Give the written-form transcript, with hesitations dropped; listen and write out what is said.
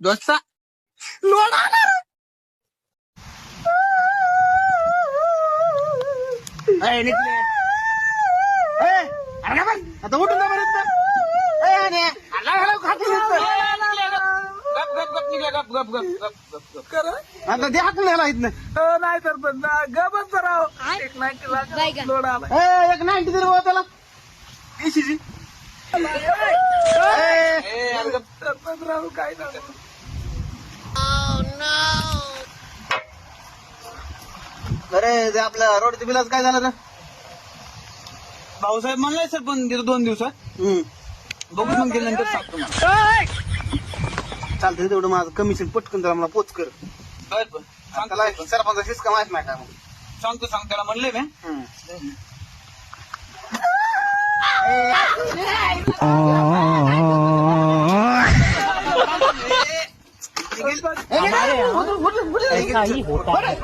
दोस्ता लोड आला रे. ए, निघले. ए, अरे काय पण? आता उठून जा बरं इथनं. ए, आणि आला घालाव खातील इथनं. आता दे हाकून न्यायला इथनं. नाही तर पण गबच राव एक बायका. लोड आला ए, एक 90 दे रे बुवा त्याला. ECG. सरपंच राव काय झालं अरे ते आपलं रोडच्या बिलाचं काय झालं ना? भाऊसाहेब म्हणलाय सर पण तिथं 2 दिवसात बघू मग गेल्यानंतर सांगतो मला चालतंय तेवढं माझं कमिशन पटकन जरा मला पोच कर. बर पण त्याला सरपंच शिस्का माहित नाही का मग? सांगतो त्याला म्हणले मी ऐसा ही होता है.